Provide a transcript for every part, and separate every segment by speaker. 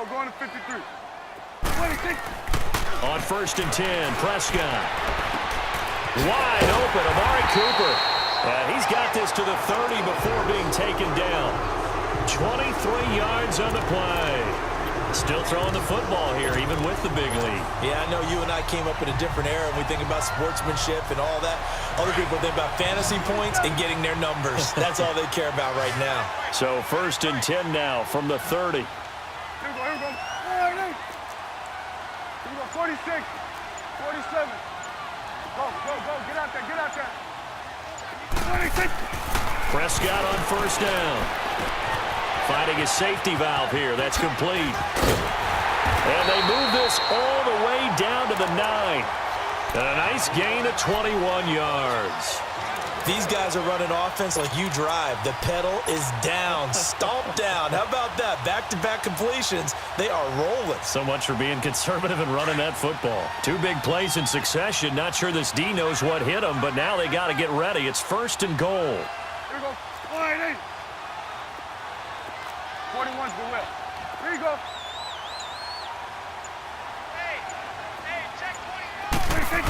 Speaker 1: going to 53. 26.
Speaker 2: On 1st and 10, Prescott. Wide open, Amari Cooper. And he's got this to the 30 before being taken down. 23 yards on the play. Still throwing the football here, even with the big lead.
Speaker 3: Yeah, I know you and I came up in a different era, and we think about sportsmanship and all that. Other people think about fantasy points and getting their numbers. That's all they care about right now.
Speaker 2: So 1st and 10 now from the 30.
Speaker 1: Here we go, here we go. All right, here we go, 46, 47. Go, go, go, get out there, get out there. 26.
Speaker 2: Prescott on 1st down. Finding a safety valve here. That's complete. And they move this all the way down to the 9. And a nice gain of 21 yards.
Speaker 3: These guys are running offense like you drive. The pedal is down, stomped down. How about that? Back-to-back completions. They are rolling.
Speaker 2: So much for being conservative and running that football. 2 big plays in succession. Not sure this D knows what hit him, but now they got to get ready. It's 1st and goal.
Speaker 1: Here we go. All right, 41's the whip. Here you go. Hey, check 20.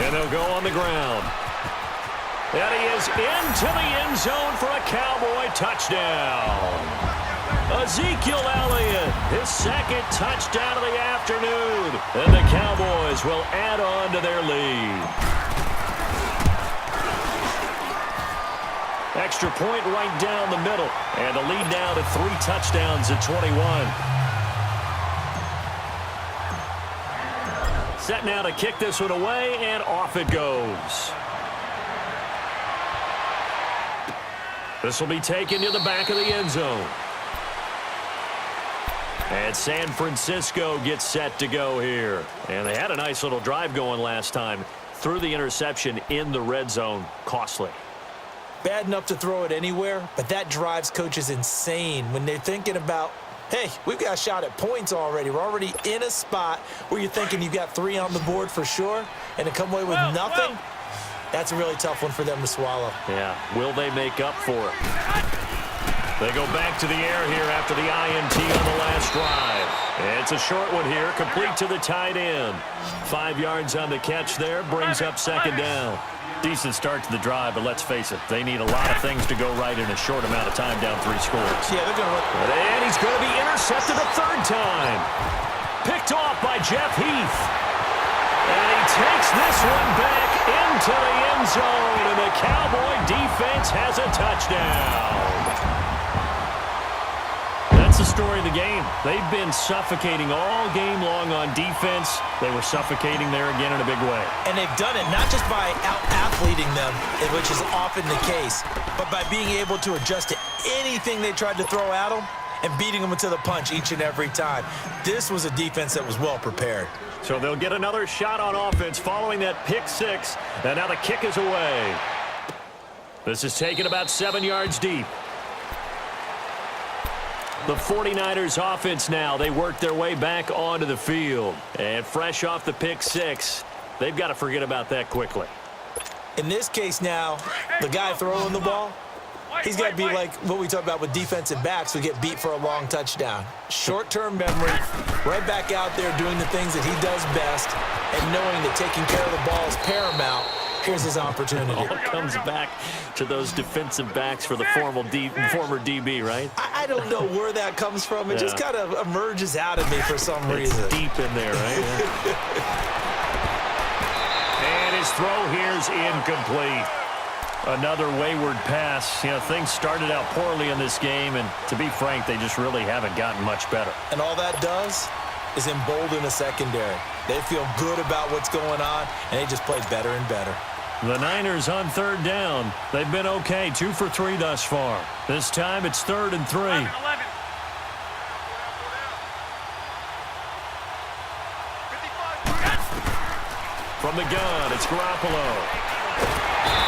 Speaker 2: And they'll go on the ground. And he is into the end zone for a Cowboy touchdown. Ezekiel Elliott, his 2nd touchdown of the afternoon. And the Cowboys will add on to their lead. Extra point right down the middle. And a lead now to 3 touchdowns at 21. Set now to kick this one away, and off it goes. This will be taken to the back of the end zone. And San Francisco gets set to go here. And they had a nice little drive going last time. Threw the interception in the red zone. Costly.
Speaker 3: Bad enough to throw it anywhere, but that drives coaches insane when they're thinking about, hey, we've got a shot at points already. We're already in a spot where you're thinking you got 3 on the board for sure, and to come away with nothing, that's a really tough one for them to swallow.
Speaker 2: Yeah, will they make up for it? They go back to the air here after the INT on the last drive. It's a short one here, complete to the tight end. 5 yards on the catch there, brings up 2nd down. Decent start to the drive, but let's face it, they need a lot of things to go right in a short amount of time, down 3 scores.
Speaker 3: Yeah, they're going to.
Speaker 2: And he's going to be intercepted a 3rd time. Picked off by Jeff Heath. And he takes this one back into the end zone, and the Cowboy defense has a touchdown. That's the story of the game. They've been suffocating all game long on defense. They were suffocating there again in a big way.
Speaker 3: And they've done it not just by out-athleting them, which is often the case, but by being able to adjust to anything they tried to throw at them and beating them to the punch each and every time. This was a defense that was well prepared.
Speaker 2: So they'll get another shot on offense following that pick 6. And now the kick is away. This is taken about 7 yards deep. The 49ers offense now, they work their way back onto the field. And fresh off the pick 6, they've got to forget about that quickly.
Speaker 3: In this case now, the guy throwing the ball, he's got to be like what we talk about with defensive backs who get beat for a long touchdown. Short-term memory, right back out there doing the things that he does best, and knowing that taking care of the ball is paramount. Here's his opportunity.
Speaker 2: All comes back to those defensive backs for the former DB, right?
Speaker 3: I don't know where that comes from. It just kind of emerges out of me for some reason.
Speaker 2: It's deep in there, right? And his throw here's incomplete. Another wayward pass. You know, things started out poorly in this game, and to be frank, they just really haven't gotten much better.
Speaker 3: And all that does is embolden a secondary. They feel good about what's going on, and they just play better and better.
Speaker 2: The Niners on 3rd down. They've been okay, 2 for 3 thus far. This time it's 3rd and 3.
Speaker 1: 11.
Speaker 2: From the gun, it's Garoppolo.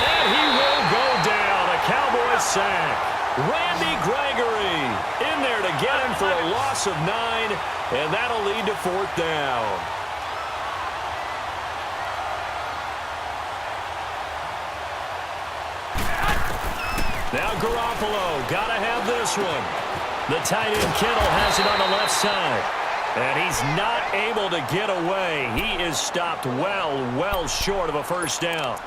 Speaker 2: And he will go down. A Cowboys sack. Randy Gregory in there to get him for a loss of 9, and that'll lead to 4th down. Now Garoppolo, gotta have this one. The tight end Kittle has it on the left side. And he's not able to get away. He is stopped well short of a first down.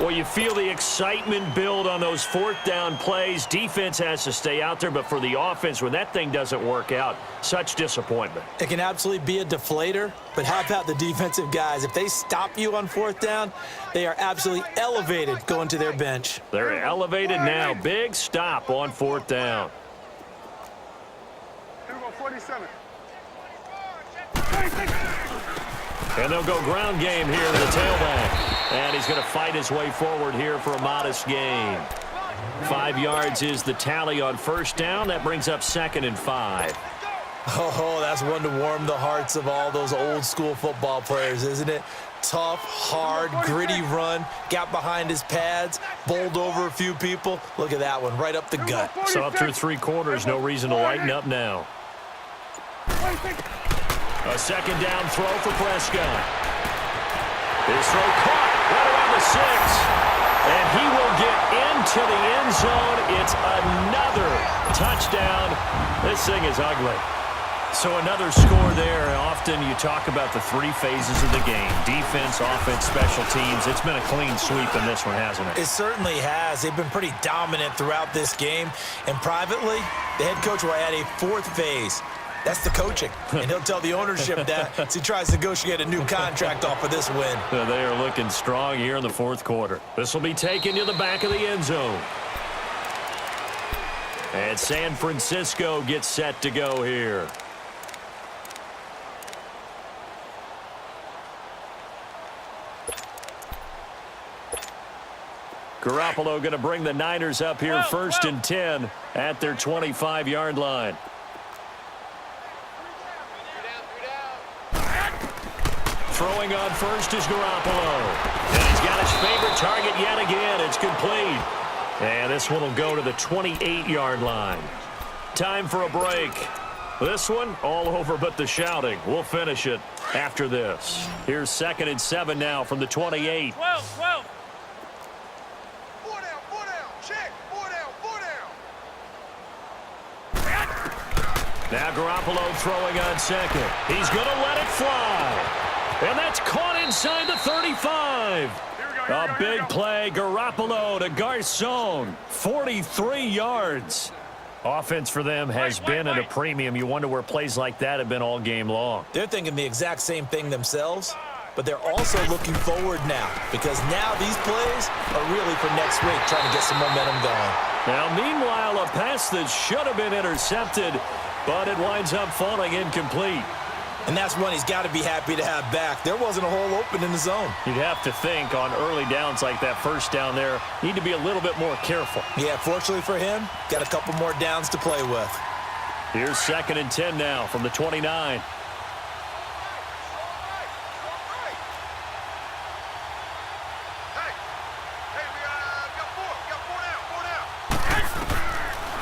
Speaker 2: Well, you feel the excitement build on those fourth down plays. Defense has to stay out there, but for the offense, when that thing doesn't work out, such disappointment.
Speaker 3: It can absolutely be a deflator, but how about the defensive guys? If they stop you on fourth down, they are absolutely elevated going to their bench.
Speaker 2: They're elevated now. Big stop on fourth down.
Speaker 1: Here we go, 47.
Speaker 2: And they'll go ground game here to the tailback. And he's going to fight his way forward here for a modest gain. 5 yards is the tally on first down. That brings up 2nd and 5.
Speaker 3: Oh, that's one to warm the hearts of all those old school football players, isn't it? Tough, hard, gritty run. Got behind his pads, bowled over a few people. Look at that one, right up the gut.
Speaker 2: So up through 3 quarters, no reason to lighten up now. A 2nd down throw for Prescott. His throw caught right around the 6. And he will get into the end zone. It's another touchdown. This thing is ugly. So another score there. Often you talk about the 3 phases of the game. Defense, offense, special teams. It's been a clean sweep in this one, hasn't it?
Speaker 3: It certainly has. They've been pretty dominant throughout this game. And privately, the head coach will add a 4th phase. That's the coaching, and he'll tell the ownership that as he tries to negotiate a new contract off of this win.
Speaker 2: They are looking strong here in the 4th quarter. This will be taken to the back of the end zone. And San Francisco gets set to go here. Garoppolo going to bring the Niners up here 1st and 10 at their 25-yard line. Throwing on first is Garoppolo. And he's got his favorite target yet again. It's complete. And this one will go to the 28-yard line. Time for a break. This one, all over but the shouting. We'll finish it after this. Here's 2nd and 7 now from the 28.
Speaker 1: 12. 4 down. Check. 4 down.
Speaker 2: Now Garoppolo throwing on 2nd. He's going to let it fly. And that's caught inside the 35. A big play. Garoppolo to Garcon. 43 yards. Offense for them has been at a premium. You wonder where plays like that have been all game long.
Speaker 3: They're thinking the exact same thing themselves, but they're also looking forward now because now these plays are really for next week, trying to get some momentum going.
Speaker 2: Now, meanwhile, a pass that should have been intercepted, but it winds up falling incomplete.
Speaker 3: And that's one he's got to be happy to have back. There wasn't a hole open in the zone.
Speaker 2: You'd have to think on early downs like that first down there, need to be a little bit more careful.
Speaker 3: Yeah, fortunately for him, got a couple more downs to play with.
Speaker 2: Here's 2nd and 10 now from the 29.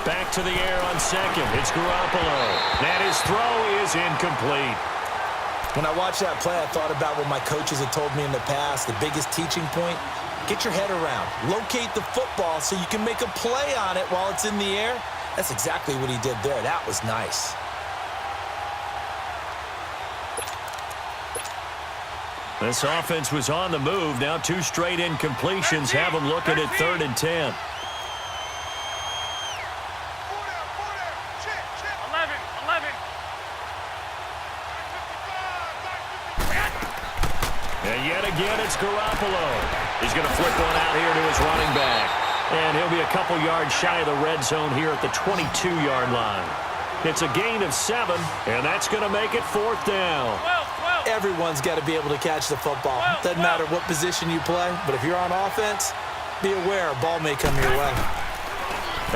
Speaker 2: Back to the air on 2nd. It's Garoppolo. And his throw is incomplete.
Speaker 3: When I watched that play, I thought about what my coaches had told me in the past. The biggest teaching point, get your head around. Locate the football so you can make a play on it while it's in the air. That's exactly what he did there. That was nice.
Speaker 2: This offense was on the move. Now 2 straight incompletions have them looking at 3rd and 10. And yet again, it's Garoppolo. He's going to flip one out here to his running back. And he'll be a couple yards shy of the red zone here at the 22-yard line. It's a gain of 7, and that's going to make it 4th down.
Speaker 3: Everyone's got to be able to catch the football. Doesn't matter what position you play, but if you're on offense, be aware a ball may come your way.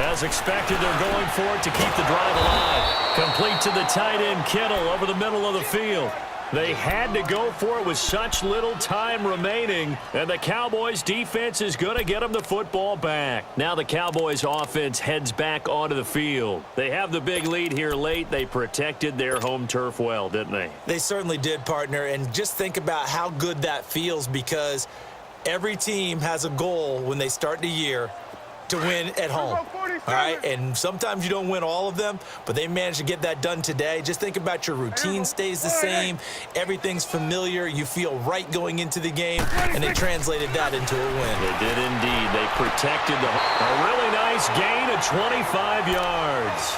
Speaker 2: As expected, they're going for it to keep the drive alive. Complete to the tight end, Kittle, over the middle of the field. They had to go for it with such little time remaining, and the Cowboys' defense is going to get them the football back. Now the Cowboys' offense heads back onto the field. They have the big lead here late. They protected their home turf well, didn't they?
Speaker 3: They certainly did, partner, and just think about how good that feels because every team has a goal when they start the year, to win at home. All right, and sometimes you don't win all of them, but they managed to get that done today. Just think about your routine stays the same. Everything's familiar. You feel right going into the game, and they translated that into a win.
Speaker 2: They did indeed. They protected a really nice gain of 25 yards.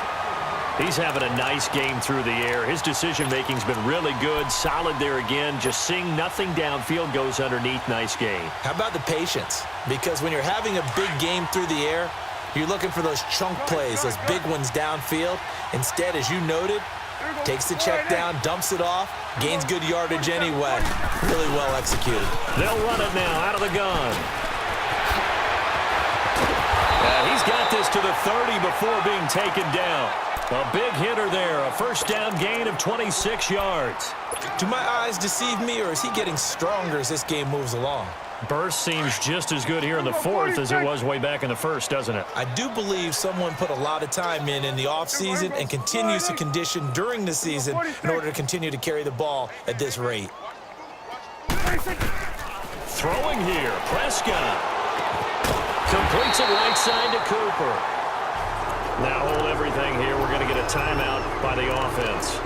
Speaker 2: He's having a nice game through the air. His decision-making's been really good. Solid there again. Just seeing nothing downfield, goes underneath. Nice game.
Speaker 3: How about the patience? Because when you're having a big game through the air, you're looking for those chunk plays, those big ones downfield. Instead, as you noted, takes the check down, dumps it off, gains good yardage anyway. Really well executed.
Speaker 2: They'll run it now out of the gun. He's got this to the 30 before being taken down. A big hitter there, a first down gain of 26 yards.
Speaker 3: Do my eyes deceive me, or is he getting stronger as this game moves along?
Speaker 2: Burst seems just as good here in the fourth as it was way back in the first, doesn't it?
Speaker 3: I do believe someone put a lot of time in the offseason and continues to condition during the season in order to continue to carry the ball at this rate.
Speaker 2: Throwing here, Prescott. Completes it right side to Cooper. Now hold everything here. We're going to get a timeout by the offense.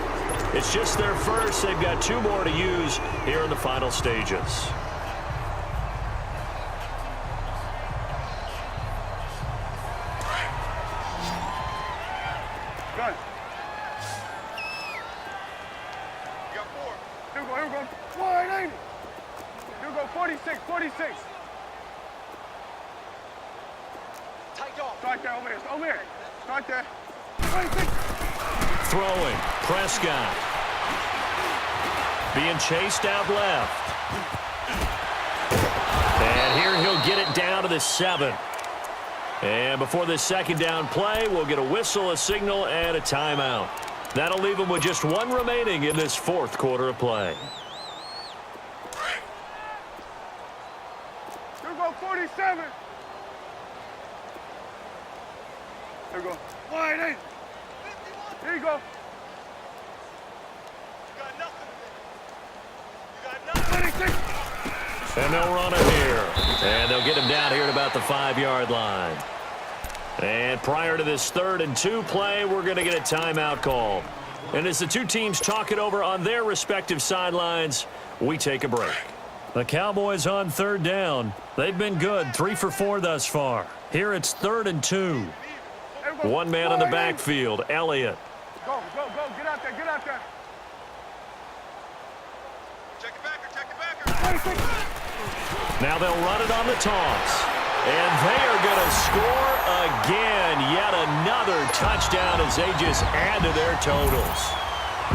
Speaker 2: It's just their first. They've got 2 more to use here in the final stages.
Speaker 1: Good. You got 4. Here we go. Wide angle. Here we go. 46. Start there, over here. Start there. 26.
Speaker 2: Throwing, Prescott. Being chased out left. And here he'll get it down to the 7. And before this second down play, we'll get a whistle, a signal, and a timeout. That'll leave him with just 1 remaining in this fourth quarter of play.
Speaker 1: Here we go, 47. Here we go. Wide eight. Here you go. You got nothing. You got nothing. 26.
Speaker 2: And they'll run it here. And they'll get him down here at about the 5-yard line. And prior to this 3rd and 2 play, we're going to get a timeout call. And as the 2 teams talk it over on their respective sidelines, we take a break. The Cowboys on 3rd down. They've been good, 3 for 4 thus far. Here it's 3rd and 2. 1 man in the backfield, Elliott.
Speaker 1: Go. Get out there. Check it backer.
Speaker 2: Now they'll run it on the toss. And they are going to score again. Yet another touchdown as they just add to their totals.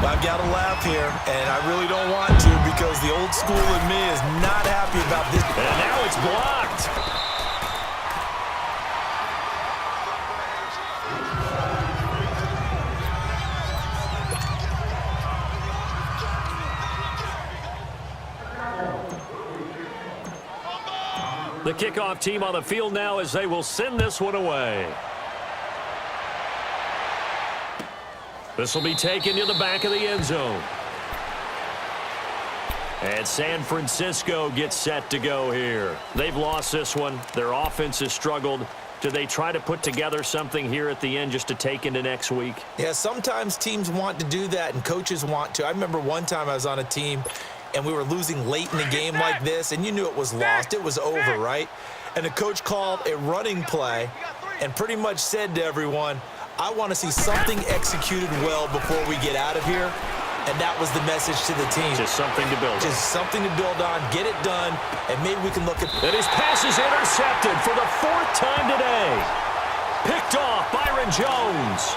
Speaker 3: I've got to laugh here, and I really don't want to because the old school in me is not happy about this.
Speaker 2: And now it's blocked. The kickoff team on the field now as they will send this one away. This will be taken to the back of the end zone. And San Francisco gets set to go here. They've lost this one. Their offense has struggled. Do they try to put together something here at the end just to take into next week?
Speaker 3: Yeah, sometimes teams want to do that and coaches want to. I remember one time I was on a team and we were losing late in the game like this, and you knew it was lost. It was over, right? And the coach called a running play and pretty much said to everyone, I want to see something executed well before we get out of here. And that was the message to the team.
Speaker 2: Just something to build on.
Speaker 3: Just something to build on, get it done, and maybe we can look at...
Speaker 2: And his pass is intercepted for the 4th time today. Picked off Byron Jones.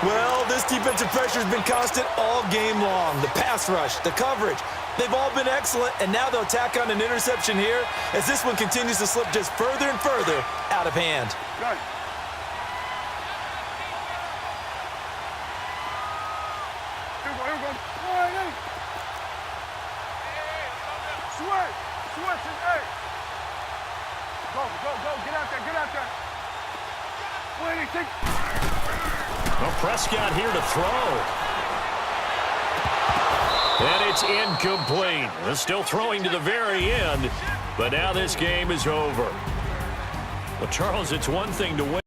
Speaker 3: Well, this defensive pressure has been constant all game long. The pass rush, the coverage, they've all been excellent, and now they'll tack on an interception here as this one continues to slip just further and further out of hand.
Speaker 1: Good. Here we go. Switch is eight. Go. Get out there. 26.
Speaker 2: Well, Prescott here to throw. And it's incomplete. They're still throwing to the very end, but now this game is over. Well, Charles, it's one thing to win.